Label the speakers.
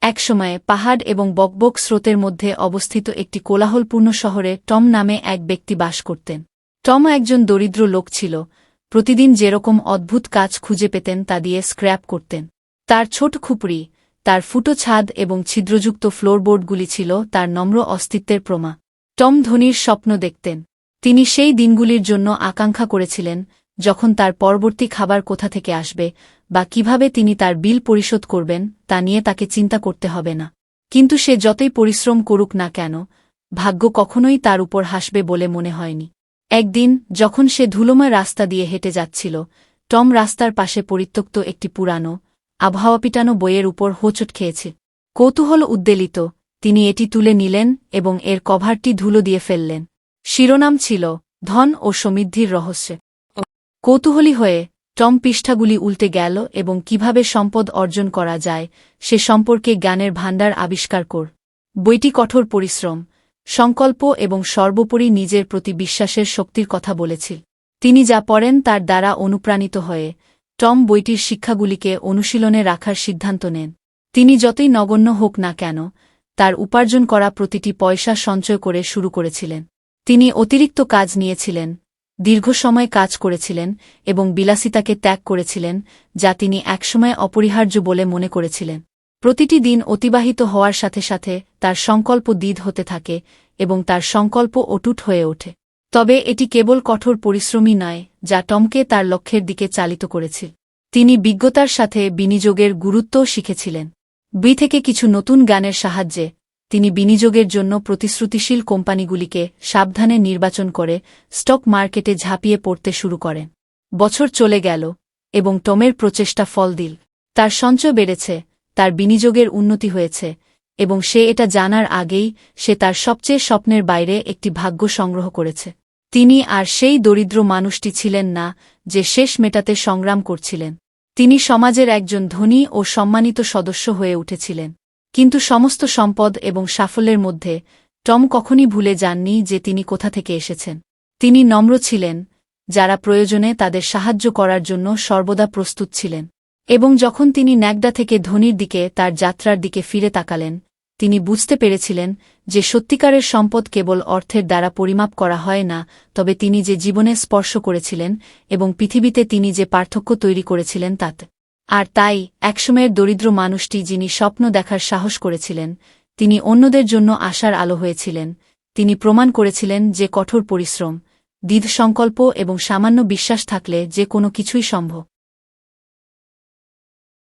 Speaker 1: একসময়ে পাহাড় এবং বকবক স্রোতের মধ্যে অবস্থিত একটি কোলাহলপূর্ণ শহরে টম নামে এক ব্যক্তি বাস করতেন। টম একজন দরিদ্র লোক ছিল, প্রতিদিন যেরকম অদ্ভুত কাজ খুঁজে পেতেন তা দিয়ে স্ক্র্যাপ করতেন। তার ছোট খুপড়ি, তার ফুটো ছাদ এবং ছিদ্রযুক্ত ফ্লোরবোর্ডগুলি ছিল তার নম্র অস্তিত্বের প্রমা। টম ধনীর স্বপ্ন দেখতেন। তিনি সেই দিনগুলির জন্য আকাঙ্ক্ষা করেছিলেন যখন তার পরবর্তী খাবার কোথা থেকে আসবে বা কিভাবে তিনি তার বিল পরিশোধ করবেন তা নিয়ে তাকে চিন্তা করতে হবে না। কিন্তু সে যতই পরিশ্রম করুক না কেন, ভাগ্য কখনোই তার উপর হাসবে বলে মনে হয়নি। একদিন যখন সে ধুলোময় রাস্তা দিয়ে হেঁটে যাচ্ছিল, টম রাস্তার পাশে পরিত্যক্ত একটি পুরানো, আবহাওয়াপিটানো বইয়ের উপর হোঁচট খেয়েছে। কৌতূহল উদ্বেলিত, তিনি এটি তুলে নিলেন এবং এর কভারটি ধুলো দিয়ে ফেললেন। শিরোনাম ছিল ধন ও সমৃদ্ধির রহস্য। কৌতূহলী হয়ে টম পৃষ্ঠাগুলি উল্টে গেল এবং কিভাবে সম্পদ অর্জন করা যায় সে সম্পর্কে জ্ঞানের ভাণ্ডার আবিষ্কার কর। বইটি কঠোর পরিশ্রম, সংকল্প এবং সর্বোপরি নিজের প্রতি বিশ্বাসের শক্তির কথা বলেছিল। তিনি যা পড়েন তার দ্বারা অনুপ্রাণিত হয়ে টম বইটির শিক্ষাগুলিকে অনুশীলনে রাখার সিদ্ধান্ত নেন। তিনি যতই নগণ্য হোক না কেন, তার উপার্জন করা প্রতিটি পয়সা সঞ্চয় করে শুরু করেছিলেন। তিনি অতিরিক্ত কাজ নিয়েছিলেন, দীর্ঘ সময় কাজ করেছিলেন এবং বিলাসিতাকে ত্যাগ করেছিলেন যা তিনি একসময় অপরিহার্য বলে মনে করেছিলেন। প্রতিটি দিন অতিবাহিত হওয়ার সাথে সাথে তার সংকল্প দৃঢ় হতে থাকে এবং তার সংকল্প অটুট হয়ে ওঠে। তবে এটি কেবল কঠোর পরিশ্রমই নয় যা টমকে তার লক্ষ্যের দিকে চালিত করেছিল। তিনি বিজ্ঞতার সাথে বিনিয়োগের গুরুত্বও শিখেছিলেন। বই থেকে কিছু নতুন জ্ঞানের সাহায্যে তিনি বিনিয়োগের জন্য প্রতিশ্রুতিশীল কোম্পানিগুলিকে সাবধানে নির্বাচন করে স্টক মার্কেটে ঝাঁপিয়ে পড়তে শুরু করেন। বছর চলে গেল এবং টমের প্রচেষ্টা ফল দিল। তার সঞ্চয় বেড়েছে, তার বিনিয়োগের উন্নতি হয়েছে এবং সে এটা জানার আগেই সে তার সবচেয়ে স্বপ্নের বাইরে একটি ভাগ্য সংগ্রহ করেছে। তিনি আর সেই দরিদ্র মানুষটি ছিলেন না যে শেষ মেটাতে সংগ্রাম করছিলেন। তিনি সমাজের একজন ধনী ও সম্মানিত সদস্য হয়ে উঠেছিলেন। কিন্তু সমস্ত সম্পদ এবং সাফল্যের মধ্যে টম কখনই ভুলে যাননি যে তিনি কোথা থেকে এসেছেন। তিনি নম্র ছিলেন, যারা প্রয়োজনে তাদের সাহায্য করার জন্য সর্বদা প্রস্তুত ছিলেন। এবং যখন তিনি ন্যাকড়া থেকে ধনীর দিকে তার যাত্রার দিকে ফিরে তাকালেন, তিনি বুঝতে পেরেছিলেন যে সত্যিকারের সম্পদ কেবল অর্থের দ্বারা পরিমাপ করা হয় না, তবে তিনি যে জীবনে স্পর্শ করেছিলেন এবং পৃথিবীতে তিনি যে পার্থক্য তৈরি করেছিলেন তাতে। আর তাই একসময়ের দরিদ্র মানুষটি যিনি স্বপ্ন দেখার সাহস করেছিলেন, তিনি অন্যদের জন্য আশার আলো হয়েছিলেন। তিনি প্রমাণ করেছিলেন যে কঠোর পরিশ্রম, দৃঢ় সংকল্প এবং সামান্য বিশ্বাস থাকলে যে কোনো কিছুই সম্ভব।